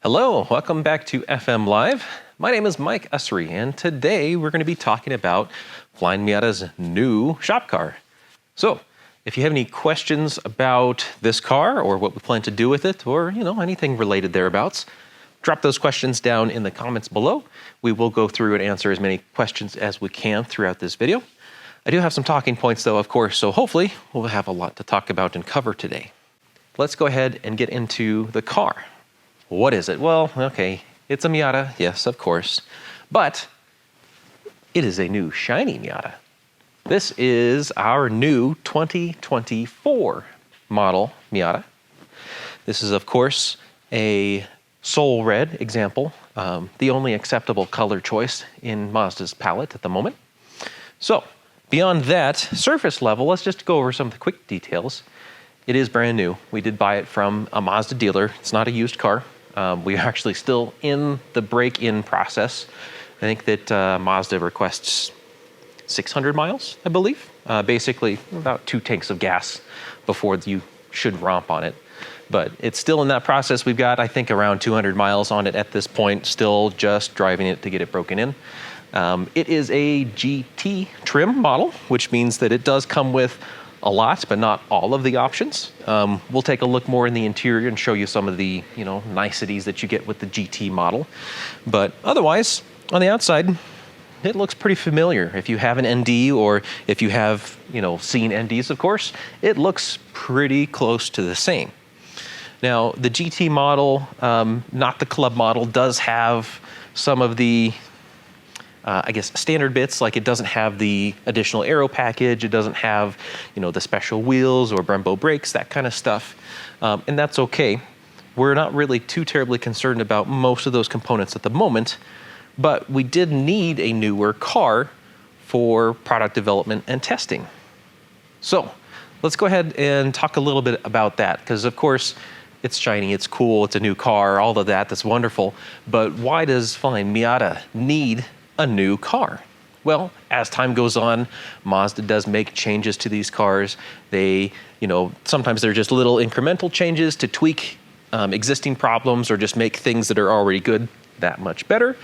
Hello, welcome back to FM Live. My name is Mike Usrey, and today we're going to be talking about Flyin Miata's new shop car. So, if you have any questions about this car or what we plan to do with it, or anything related thereabouts, drop those questions down in the comments below. We will go through and answer as many questions as we can throughout this video. I do have some talking points though, of course, so hopefully we'll have a lot to talk about and cover today. Let's go ahead and get into the car. What is it? Well, okay, it's a Miata, yes, of course, but it is a new shiny Miata. This is our new 2024 model Miata. This is, of course, a Soul Red example, the only acceptable color choice in Mazda's palette at the moment. So, beyond that, surface level, let's just go over some of the quick details. It is brand new. We did buy it from a Mazda dealer. It's not a used car. We are actually still in the break-in process. I think that Mazda requests 600 miles, I believe. Basically, about 2 tanks of gas before you should romp on it. But it's still in that process. We've got, I think, around 200 miles on it at this point, still just driving it to get it broken in. It is a GT trim model, which means that it does come with a lot, but not all of the options. We'll take a look more in the interior and show you some of the, niceties that you get with the GT model. But otherwise, on the outside, it looks pretty familiar. If you have an ND or if you have, seen NDs, of course, it looks pretty close to the same. Now, the GT model, not the club model, does have some of the standard bits, like it doesn't have the additional aero package, it doesn't have, the special wheels or Brembo brakes, that kind of stuff. And that's okay. We're not really too terribly concerned about most of those components at the moment, but we did need a newer car for product development and testing. So let's go ahead and talk a little bit about that, because of course, it's shiny, it's cool, it's a new car, all of that, that's wonderful. But why does Flyin Miata need a new car? Well, as time goes on, Mazda does make changes to these cars. They, sometimes they're just little incremental changes to tweak existing problems or just make things that are already good that much better.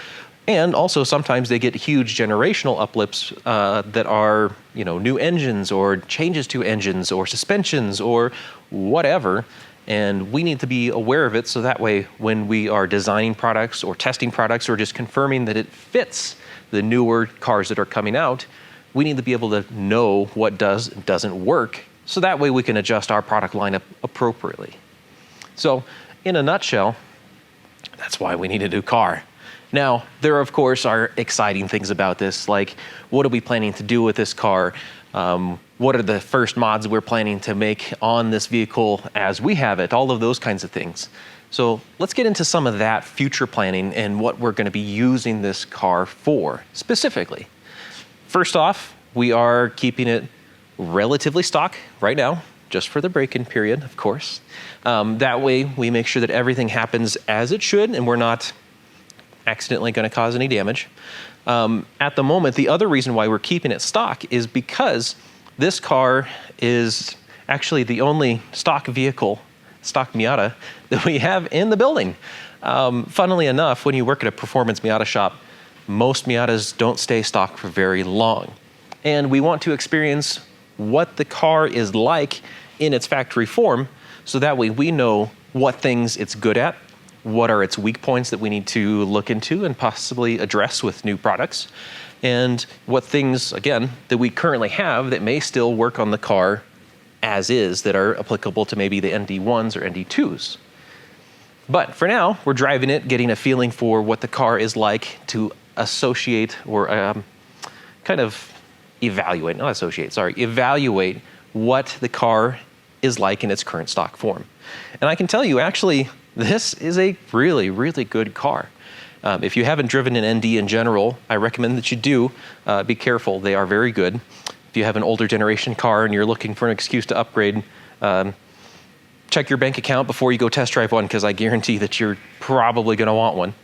And also sometimes they get huge generational uplifts that are, new engines or changes to engines or suspensions or whatever. And we need to be aware of it so that way when we are designing products or testing products or just confirming that it fits the newer cars that are coming out, we need to be able to know what does and doesn't work so that way we can adjust our product lineup appropriately. So in a nutshell, that's why we need a new car. Now, there of course are exciting things about this, like what are we planning to do with this car? What are the first mods we're planning to make on this vehicle as we have it? All of those kinds of things. So let's get into some of that future planning and what we're going to be using this car for specifically. First off, we are keeping it relatively stock right now, just for the break-in period, of course. That way we make sure that everything happens as it should and we're not accidentally going to cause any damage. At the moment, the other reason why we're keeping it stock is because this car is actually the only stock Miata that we have in the building. Funnily enough, when you work at a performance Miata shop, most Miatas don't stay stock for very long. And we want to experience what the car is like in its factory form, so that way we know what things it's good at, what are its weak points that we need to look into and possibly address with new products, and what things, again, that we currently have that may still work on the car as is that are applicable to maybe the ND1s or ND2s. But for now, we're driving it, getting a feeling for what the car is like to associate or evaluate what the car is like in its current stock form. And I can tell you, actually, this is a really, really good car. If you haven't driven an ND in general, I recommend that you do. Be careful, they are very good. If you have an older generation car and you're looking for an excuse to upgrade, check your bank account before you go test drive one, because I guarantee that you're probably going to want one.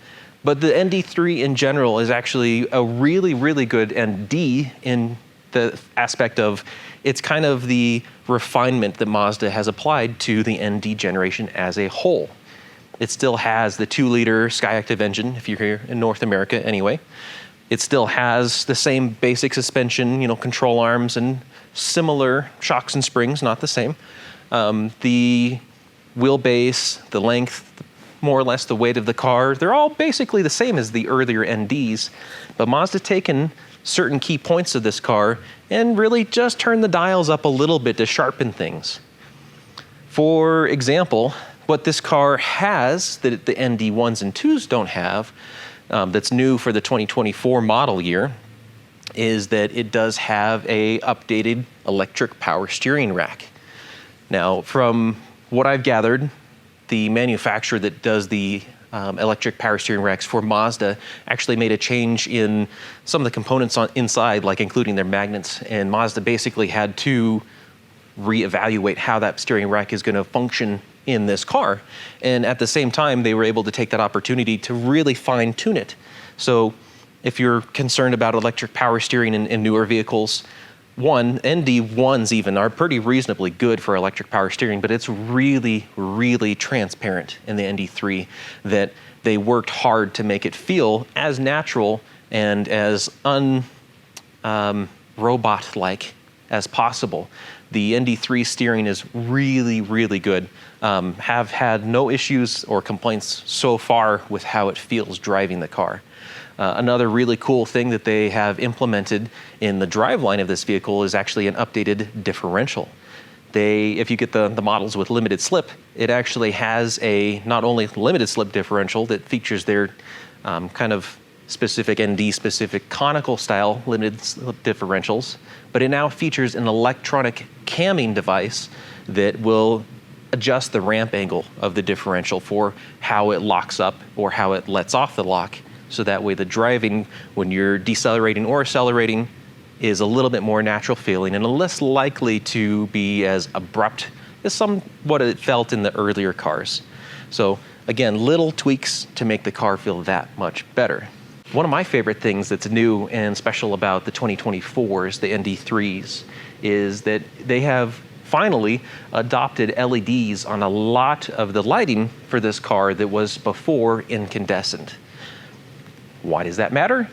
But the ND3 in general is actually a really, really good ND in the aspect of it's kind of the refinement that Mazda has applied to the ND generation as a whole. It still has the 2-liter Skyactiv engine, if you're here in North America anyway. It still has the same basic suspension, control arms and similar shocks and springs, not the same. The wheelbase, the length, more or less the weight of the car, they're all basically the same as the earlier NDs, but Mazda's taken certain key points of this car and really just turned the dials up a little bit to sharpen things. For example, what this car has that the ND 1s and 2s don't have, that's new for the 2024 model year, is that it does have a updated electric power steering rack. Now, from what I've gathered, the manufacturer that does the electric power steering racks for Mazda actually made a change in some of the components inside, like including their magnets, and Mazda basically had to reevaluate how that steering rack is going to function in this car. And at the same time, they were able to take that opportunity to really fine tune it. So if you're concerned about electric power steering in newer vehicles, ND1s even are pretty reasonably good for electric power steering, but it's really, really transparent in the ND3 that they worked hard to make it feel as natural and as robot-like as possible. The ND3 steering is really, really good. Have had no issues or complaints so far with how it feels driving the car. Another really cool thing that they have implemented in the driveline of this vehicle is actually an updated differential. If you get the models with limited slip, it actually has a not only limited slip differential that features their kind of specific ND-specific conical style limited slip differentials, but it now features an electronic camming device that will adjust the ramp angle of the differential for how it locks up or how it lets off the lock. So that way the driving, when you're decelerating or accelerating, is a little bit more natural feeling and less likely to be as abrupt as somewhat it felt in the earlier cars. So again, little tweaks to make the car feel that much better. One of my favorite things that's new and special about the 2024s, the ND3s, is that they have finally adopted LEDs on a lot of the lighting for this car that was before incandescent. Why does that matter?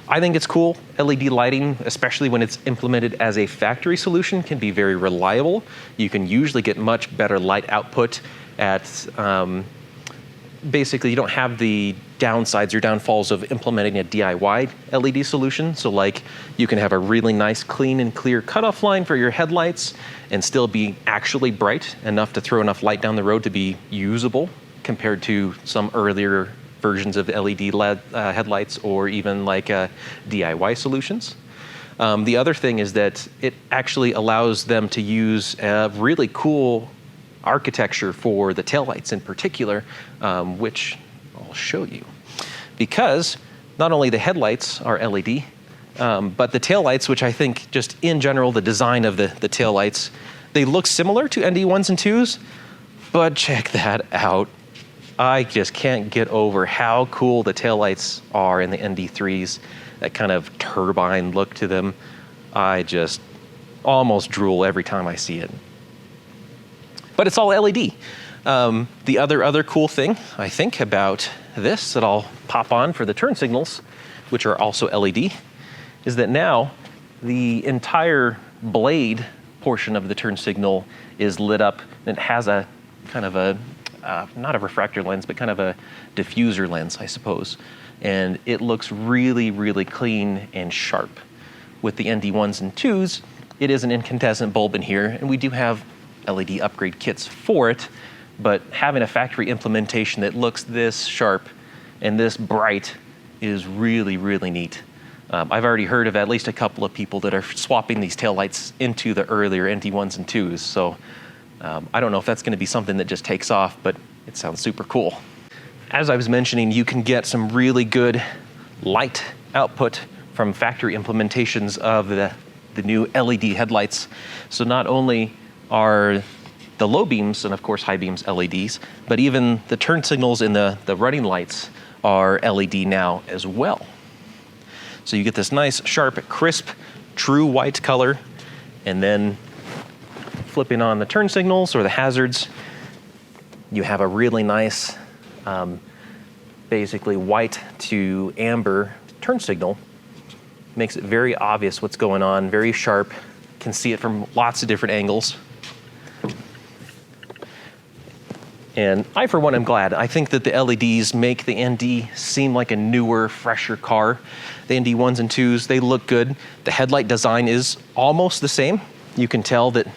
I think it's cool. LED lighting, especially when it's implemented as a factory solution, can be very reliable. You can usually get much better light output at, basically you don't have the downsides or downfalls of implementing a DIY LED solution. So like you can have a really nice clean and clear cutoff line for your headlights and still be actually bright enough to throw enough light down the road to be usable compared to some earlier versions of LED headlights or even like DIY solutions. The other thing is that it actually allows them to use a really cool architecture for the taillights in particular, which I'll show you. Because not only the headlights are LED, but the taillights, which I think just in general, the design of the taillights, they look similar to ND1s and 2s, but check that out. I just can't get over how cool the taillights are in the ND3s, that kind of turbine look to them. I just almost drool every time I see it. But it's all LED. The other cool thing, I think, about this that I'll pop on for the turn signals, which are also LED, is that now the entire blade portion of the turn signal is lit up. It has a kind of a not a refractor lens, but kind of a diffuser lens, I suppose. And it looks really, really clean and sharp. With the ND1s and 2s, it is an incandescent bulb in here, and we do have LED upgrade kits for it, but having a factory implementation that looks this sharp and this bright is really, really neat. I've already heard of at least a couple of people that are swapping these taillights into the earlier ND1s and 2s, so I don't know if that's going to be something that just takes off, but it sounds super cool. As I was mentioning, you can get some really good light output from factory implementations of the new LED headlights. So not only are the low beams and of course high beams LEDs, but even the turn signals and the running lights are LED now as well. So you get this nice, sharp, crisp, true white color, and then flipping on the turn signals or the hazards, You have a really nice, basically white to amber turn signal. Makes it very obvious what's going on, very sharp. Can see it from lots of different angles. And I, for one, am glad. I think that the LEDs make the ND seem like a newer, fresher car. The ND 1s and 2s, they look good. The headlight design is almost the same. You can tell that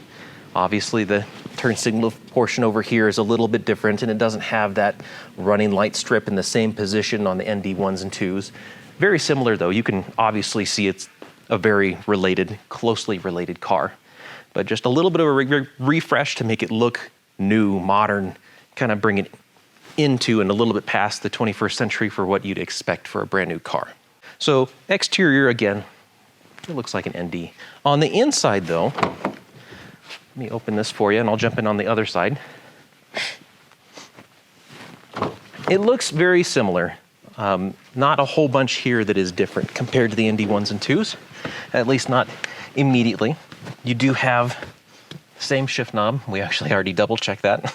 obviously the turn signal portion over here is a little bit different, and it doesn't have that running light strip in the same position on the ND 1s and 2s. Very similar though. You can obviously see it's a very related, closely related car. But just a little bit of a refresh to make it look new, modern, kind of bring it into and a little bit past the 21st century for what you'd expect for a brand new car. So exterior, again, it looks like an ND. On the inside though, let me open this for you and I'll jump in on the other side. It looks very similar. Not a whole bunch here that is different compared to the ND 1s and 2s, at least not immediately. You do have same shift knob. We actually already double checked that.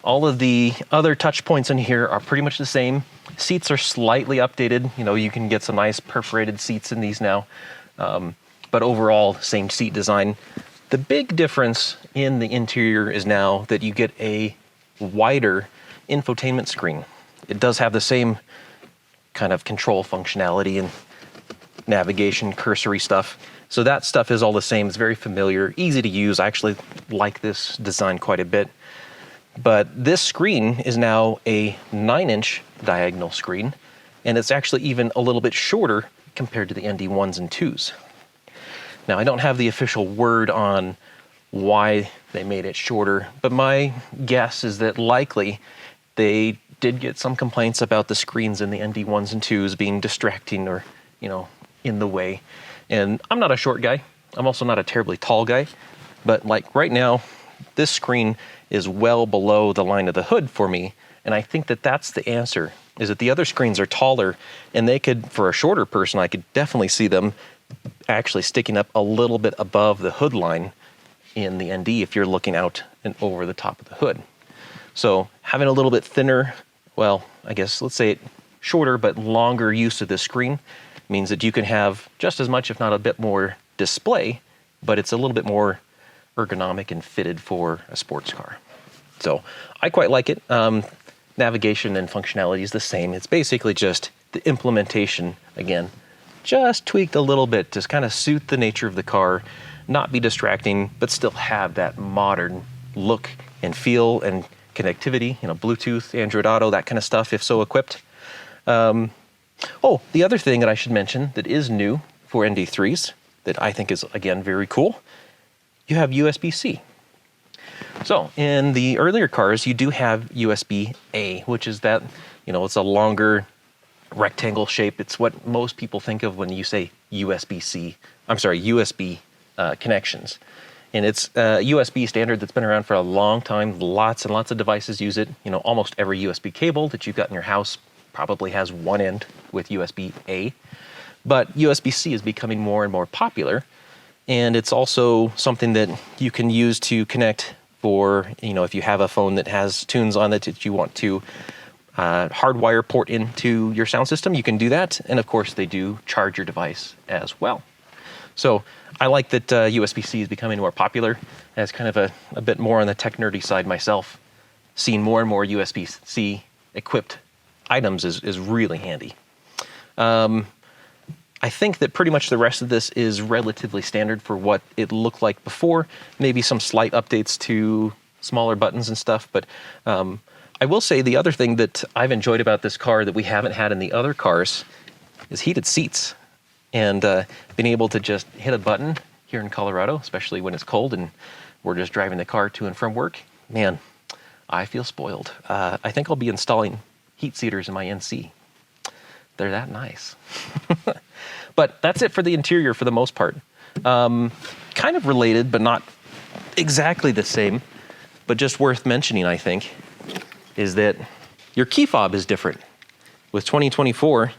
All of the other touch points in here are pretty much the same. Seats are slightly updated. You know, you can get some nice perforated seats in these now. But overall, same seat design. The big difference in the interior is now that you get a wider infotainment screen. It does have the same kind of control functionality and navigation, cursory stuff. So that stuff is all the same. It's very familiar, easy to use. I actually like this design quite a bit. But this screen is now a 9-inch diagonal screen, and it's actually even a little bit shorter compared to the ND 1s and 2s. Now, I don't have the official word on why they made it shorter, but my guess is that likely they did get some complaints about the screens in the ND 1s and 2s being distracting or, you know, in the way. And I'm not a short guy. I'm also not a terribly tall guy. But like right now, this screen is well below the line of the hood for me. And I think that that's the answer, is that the other screens are taller and they could, for a shorter person, I could definitely see them actually sticking up a little bit above the hood line in the ND if you're looking out and over the top of the hood. So having a little bit thinner, well, I guess let's say it shorter but longer use of this screen means that you can have just as much, if not a bit more display, but it's a little bit more ergonomic and fitted for a sports car. So I quite like it. Navigation and functionality is the same. It's basically just the implementation, again, just tweaked a little bit to kind of suit the nature of the car, not be distracting, but still have that modern look and feel and connectivity, you know, Bluetooth, Android Auto, that kind of stuff, if so equipped. Oh, the other thing that I should mention that is new for ND3s that I think is, again, very cool, you have USB-C. So in the earlier cars, you do have USB-A, which is that, you know, it's a longer rectangle shape. It's what most people think of when you say USB-C. I'm sorry, USB connections. And it's a USB standard that's been around for a long time. Lots and lots of devices use it. You know, almost every USB cable that you've got in your house probably has one end with USB-A. But USB-C is becoming more and more popular. And it's also something that you can use to connect for, you know, if you have a phone that has tunes on it that you want to hardwire port into your sound system, you can do that. And of course, they do charge your device as well. So I like that USB-C is becoming more popular. As kind of a bit more on the tech nerdy side myself, seeing more and more USB-C equipped items is really handy. I think that pretty much the rest of this is relatively standard for what it looked like before. Maybe some slight updates to smaller buttons and stuff. But I will say the other thing that I've enjoyed about this car that we haven't had in the other cars is heated seats. And being able to just hit a button here in Colorado, especially when it's cold and we're just driving the car to and from work, man, I feel spoiled. I think I'll be installing heat seaters in my NC. They're that nice. But that's it for the interior for the most part. Kind of related, but not exactly the same, but just worth mentioning, I think, is that your key fob is different. With 2024,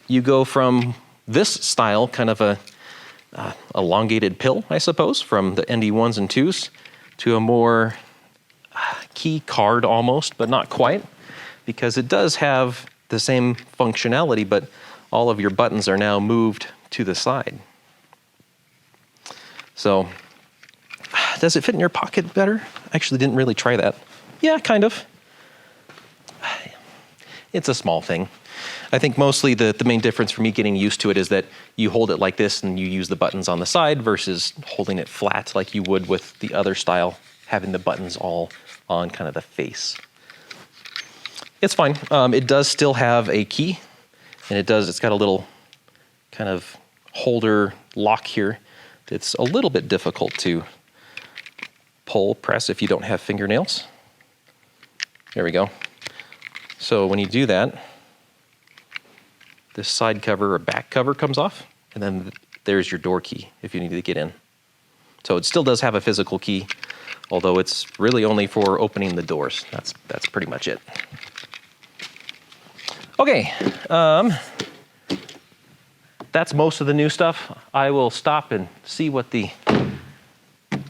you go from this style, kind of a elongated pill, I suppose, from the ND1s and 2s, to a more key card almost, but not quite, because it does have the same functionality, but all of your buttons are now moved to the side. So, does it fit in your pocket better? I actually didn't really try that. Yeah, kind of. It's a small thing. I think mostly the main difference for me getting used to it is that you hold it like this and you use the buttons on the side versus holding it flat like you would with the other style, having the buttons all on kind of the face. It's fine. It does still have a key, and it's got a little kind of holder lock here. It's a little bit difficult to press if you don't have fingernails. There we go. So when you do that, this side cover or back cover comes off, and then there's your door key if you need to get in. So it still does have a physical key, although it's really only for opening the doors. That's pretty much it. Okay, that's most of the new stuff. I will stop and see what the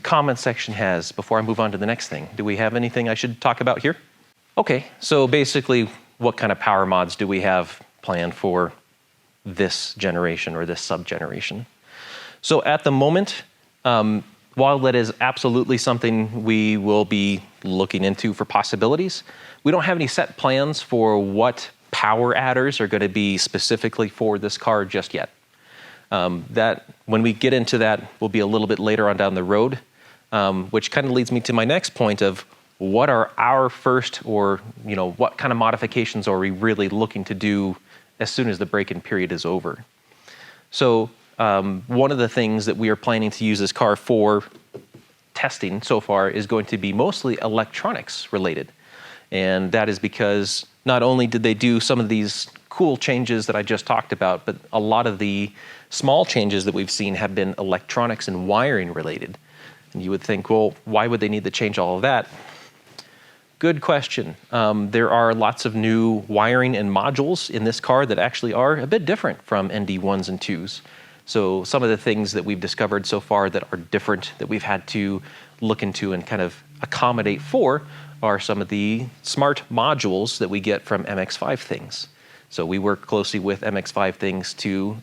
comment section has before I move on to the next thing. Do we have anything I should talk about here? Okay, so basically, what kind of power mods do we have planned for this generation or this sub-generation? So at the moment, while that is absolutely something we will be looking into for possibilities, we don't have any set plans for what power adders are going to be specifically for this car just yet. That when we get into that will be a little bit later on down the road, which kind of leads me to my next point of what are our first, or what kind of modifications are we really looking to do as soon as the break-in period is over. So one of the things that we are planning to use this car for testing so far is going to be mostly electronics related. And that is because not only did they do some of these cool changes that I just talked about, but a lot of the small changes that we've seen have been electronics and wiring related. And you would think, well, why would they need to change all of that? Good question. There are lots of new wiring and modules in this car that actually are a bit different from ND1s and 2s. So some of the things that we've discovered so far that are different that we've had to look into and kind of accommodate for are some of the smart modules that we get from MX-5 things. So we work closely with MX-5 things to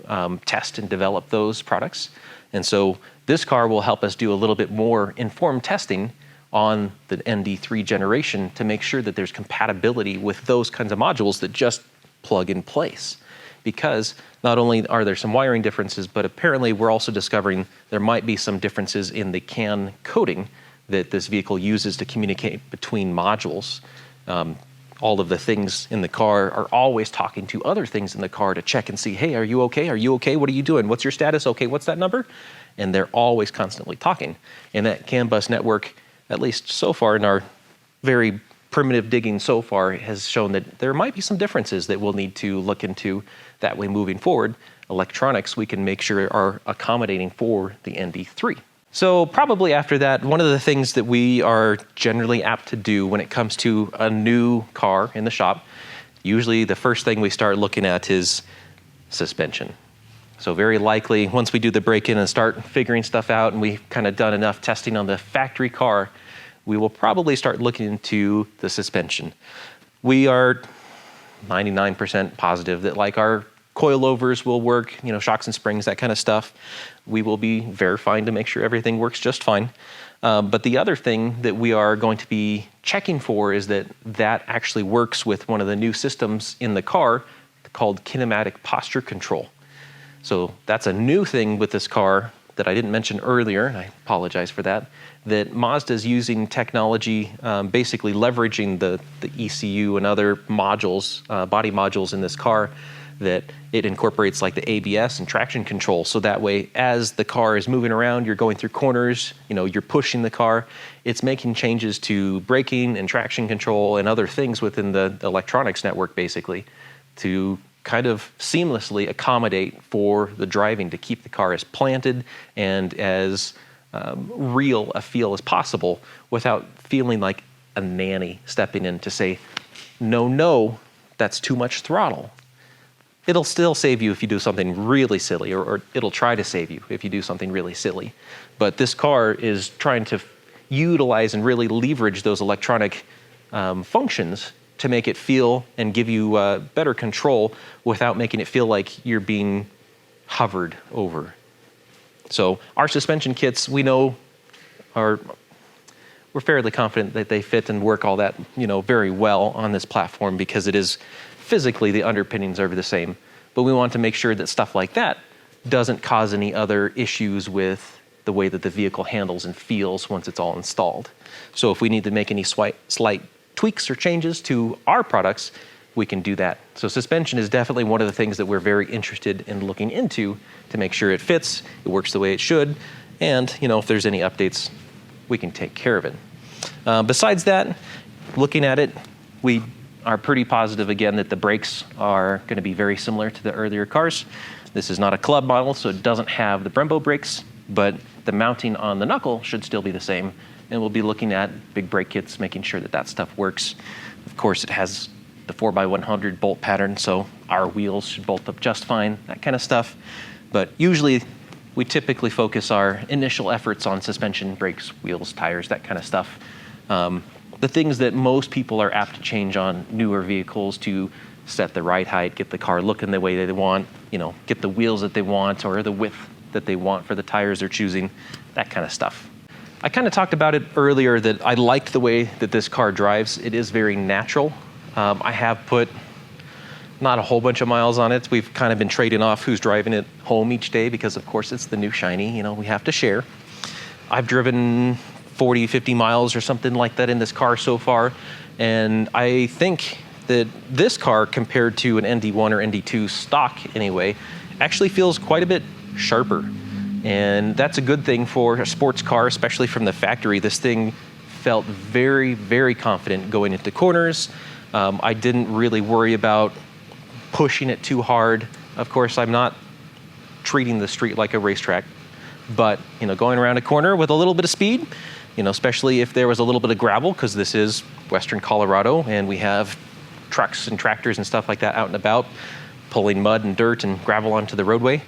test and develop those products. And so this car will help us do a little bit more informed testing on the ND3 generation to make sure that there's compatibility with those kinds of modules that just plug in place. Because not only are there some wiring differences, but apparently we're also discovering there might be some differences in the CAN coding that this vehicle uses to communicate between modules. All of the things in the car are always talking to other things in the car to check and see, hey, are you okay? Are you okay? What are you doing? What's your status? Okay, what's that number? And they're always constantly talking. And that CAN bus network, at least so far in our very primitive digging so far, has shown that there might be some differences that we'll need to look into. That way moving forward, electronics we can make sure are accommodating for the ND3. So probably after that, one of the things that we are generally apt to do when it comes to a new car in the shop, usually the first thing we start looking at is suspension. So very likely, once we do the break-in and start figuring stuff out and we've kind of done enough testing on the factory car, we will probably start looking into the suspension. We are 99% positive that like our coilovers will work, shocks and springs, that kind of stuff. We will be verifying to make sure everything works just fine. But the other thing that we are going to be checking for is that actually works with one of the new systems in the car called Kinematic posture control. So that's a new thing with this car that I didn't mention earlier, and I apologize for that Mazda is using technology, basically leveraging the ECU and other modules, body modules in this car, that it incorporates like the ABS and traction control. So that way, as the car is moving around, you're going through corners, you're pushing the car, it's making changes to braking and traction control and other things within the electronics network, basically, to kind of seamlessly accommodate for the driving to keep the car as planted and as real a feel as possible without feeling like a nanny stepping in to say, no, that's too much throttle. It'll still save you if you do something really silly, or it'll try to save you if you do something really silly. But this car is trying to utilize and really leverage those electronic functions to make it feel and give you better control without making it feel like you're being hovered over. So our suspension kits, we know, we're fairly confident that they fit and work all that, very well on this platform because it is physically the underpinnings are the same. But we want to make sure that stuff like that doesn't cause any other issues with the way that the vehicle handles and feels once it's all installed. So if we need to make any slight tweaks or changes to our products, we can do that. So suspension is definitely one of the things that we're very interested in looking into to make sure it fits, it works the way it should, and if there's any updates, we can take care of it. Besides that, looking at it, we are pretty positive again that the brakes are going to be very similar to the earlier cars. This is not a club model, so it doesn't have the Brembo brakes, but the mounting on the knuckle should still be the same. And we'll be looking at big brake kits, making sure that that stuff works. Of course, it has the 4x100 bolt pattern, so our wheels should bolt up just fine, that kind of stuff. But usually, we typically focus our initial efforts on suspension, brakes, wheels, tires, that kind of stuff. The things that most people are apt to change on newer vehicles to set the ride height, get the car looking the way they want, get the wheels that they want or the width that they want for the tires they're choosing, that kind of stuff. I kind of talked about it earlier that I liked the way that this car drives. It is very natural. I have put not a whole bunch of miles on it. We've kind of been trading off who's driving it home each day because, of course, it's the new shiny. We have to share. I've driven 40, 50 miles or something like that in this car so far, and I think that this car, compared to an ND1 or ND2 stock anyway, actually feels quite a bit sharper. And that's a good thing for a sports car, especially from the factory. This thing felt very, very confident going into corners. I didn't really worry about pushing it too hard. Of course, I'm not treating the street like a racetrack, but going around a corner with a little bit of speed, especially if there was a little bit of gravel, because this is Western Colorado and we have trucks and tractors and stuff like that out and about, pulling mud and dirt and gravel onto the roadway.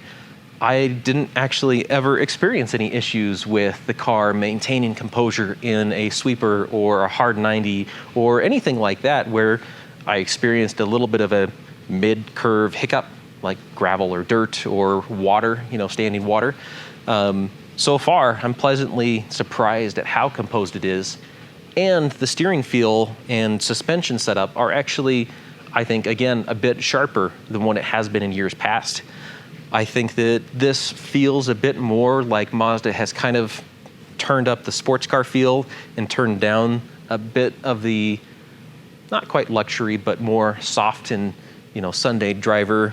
I didn't actually ever experience any issues with the car maintaining composure in a sweeper or a hard 90 or anything like that, where I experienced a little bit of a mid-curve hiccup, like gravel or dirt or water, standing water. So far, I'm pleasantly surprised at how composed it is. And the steering feel and suspension setup are actually, I think, again, a bit sharper than what it has been in years past. I think that this feels a bit more like Mazda has kind of turned up the sports car feel and turned down a bit of the, not quite luxury, but more soft and, Sunday driver,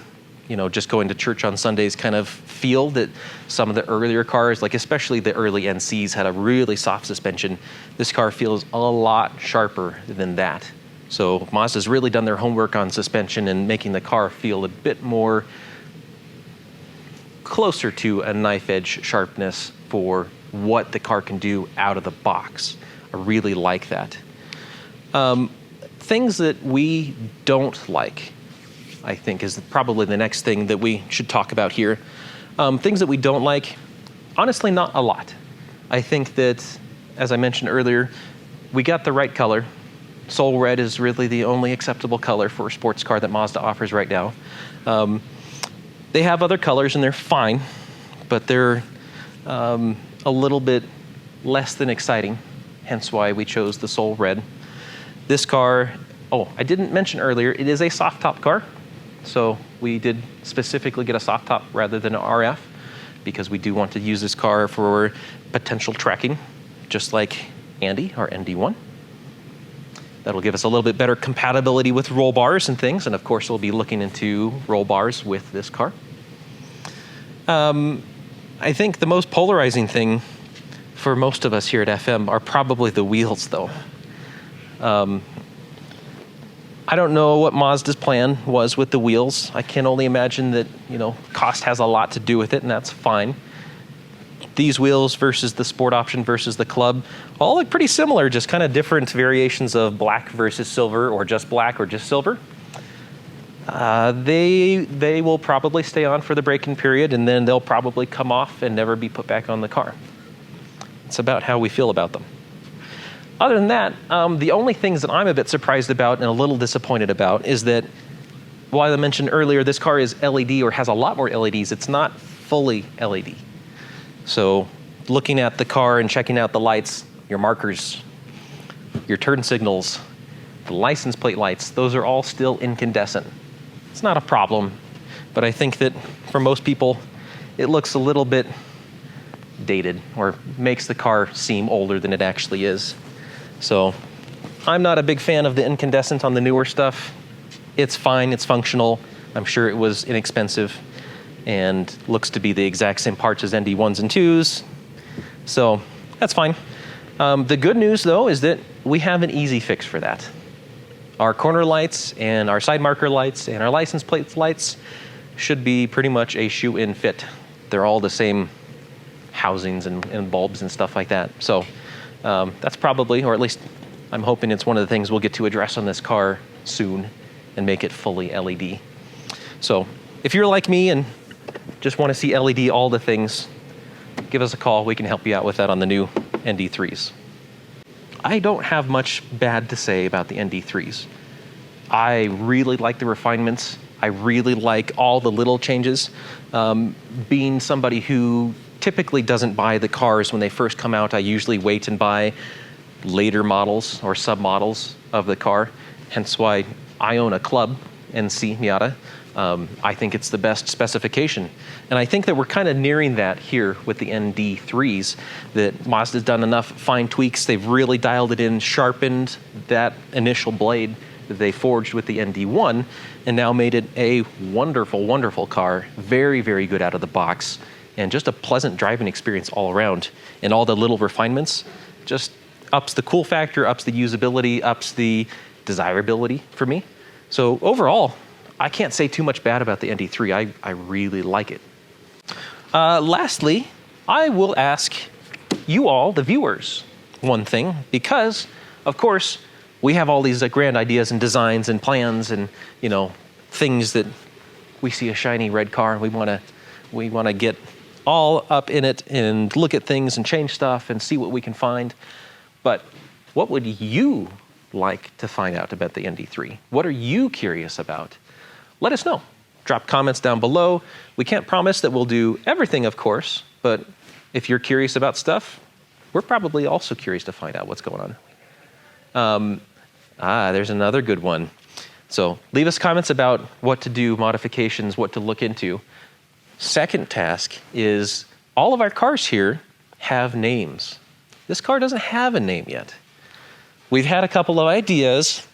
just going to church on Sundays kind of feel that some of the earlier cars, like especially the early NCs, had a really soft suspension. This car feels a lot sharper than that. So Mazda's really done their homework on suspension and making the car feel a bit more closer to a knife edge sharpness for what the car can do out of the box. I really like that. Things that we don't like, I think, is probably the next thing that we should talk about here. Things that we don't like, honestly, not a lot. I think that, as I mentioned earlier, we got the right color. Soul red is really the only acceptable color for a sports car that Mazda offers right now. They have other colors and they're fine, but they're a little bit less than exciting, hence why we chose the Soul Red. This car, I didn't mention earlier, it is a soft top car. So we did specifically get a soft top rather than an RF because we do want to use this car for potential tracking, just like Andy, our ND1. That'll give us a little bit better compatibility with roll bars and things. And of course, we'll be looking into roll bars with this car. I think the most polarizing thing for most of us here at FM are probably the wheels, though. I don't know what Mazda's plan was with the wheels. I can only imagine that, cost has a lot to do with it, and that's fine. These wheels versus the sport option versus the club all look pretty similar, just kind of different variations of black versus silver, or just black or just silver. They will probably stay on for the braking period, and then they'll probably come off and never be put back on the car. It's about how we feel about them. other than that, the only things that I'm a bit surprised about and a little disappointed about is that, while I mentioned earlier, this car is LED or has a lot more LEDs, it's not fully LED. So looking at the car and checking out the lights, your markers, your turn signals, the license plate lights, those are all still incandescent. It's not a problem, but I think that for most people, it looks a little bit dated or makes the car seem older than it actually is. So I'm not a big fan of the incandescent on the newer stuff. It's fine, it's functional. I'm sure it was inexpensive and looks to be the exact same parts as ND1s and 2s. So that's fine. The good news though is that we have an easy fix for that. Our corner lights and our side marker lights and our license plate lights should be pretty much a shoe-in fit. They're all the same housings and bulbs and stuff like that. So that's probably, or at least I'm hoping it's one of the things we'll get to address on this car soon and make it fully LED. So if you're like me and just want to see LED all the things, give us a call. We can help you out with that on the new ND3s. I don't have much bad to say about the ND3s. I really like the refinements. I really like all the little changes. Being somebody who typically doesn't buy the cars when they first come out, I usually wait and buy later models or submodels of the car. Hence why I own a club, NC Miata. I think it's the best specification. And I think that we're kind of nearing that here with the ND3s, that Mazda's done enough fine tweaks. They've really dialed it in, sharpened that initial blade that they forged with the ND1, and now made it a wonderful, wonderful car. Very, very good out of the box, and just a pleasant driving experience all around. And all the little refinements just ups the cool factor, ups the usability, ups the desirability for me. So overall, I can't say too much bad about the ND3. I really like it. Lastly, I will ask you all, the viewers, one thing, because, of course, we have all these grand ideas and designs and plans and, you know, things that we see a shiny red car and we want to get all up in it and look at things and change stuff and see what we can find. But what would you like to find out about the ND3? What are you curious about? Let us know. Drop comments down below. We can't promise that we'll do everything, of course, but if you're curious about stuff, we're probably also curious to find out what's going on. There's another good one. So leave us comments about what to do, modifications, what to look into. Second task is all of our cars here have names. This car doesn't have a name yet. We've had a couple of ideas,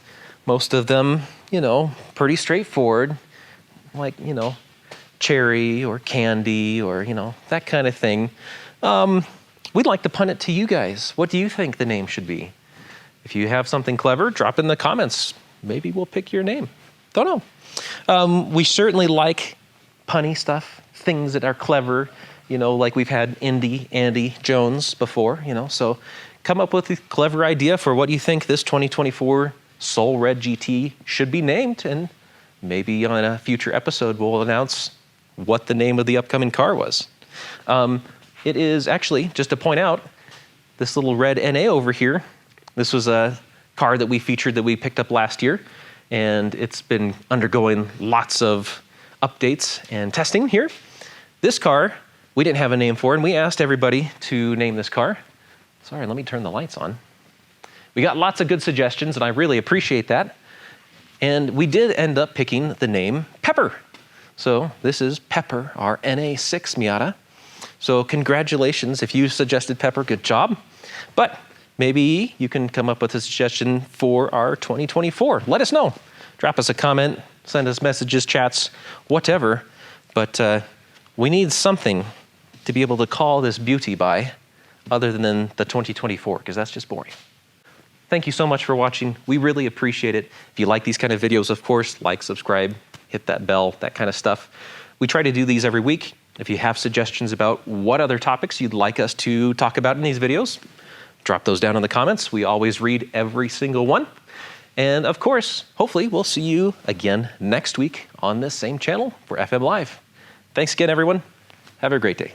most of them, you know, pretty straightforward, like, you know, cherry or candy or, you know, that kind of thing. We'd like to punt it to you guys. What do you think the name should be? If you have something clever, drop in the comments. Maybe we'll pick your name. Don't know. We certainly like punny stuff, things that are clever, you know, like we've had Andy Jones before, you know, so come up with a clever idea for what you think this 2024 Soul Red GT should be named, and maybe on a future episode we'll announce what the name of the upcoming car was. It is actually, just to point out, this little red NA over here, this was a car that we featured that we picked up last year, and it's been undergoing lots of updates and testing here. This car, we didn't have a name for, and we asked everybody to name this car. Sorry, let me turn the lights on. We got lots of good suggestions, and I really appreciate that. And we did end up picking the name Pepper. So this is Pepper, our NA6 Miata. So congratulations, if you suggested Pepper, good job. But maybe you can come up with a suggestion for our 2024. Let us know. Drop us a comment, send us messages, chats, whatever. But we need something to be able to call this beauty by other than the 2024, because that's just boring. Thank you so much for watching. We really appreciate it. If you like these kind of videos, of course, like, subscribe, hit that bell, that kind of stuff. We try to do these every week. If you have suggestions about what other topics you'd like us to talk about in these videos, drop those down in the comments. We always read every single one. And of course, hopefully we'll see you again next week on this same channel for FM Live. Thanks again, everyone. Have a great day.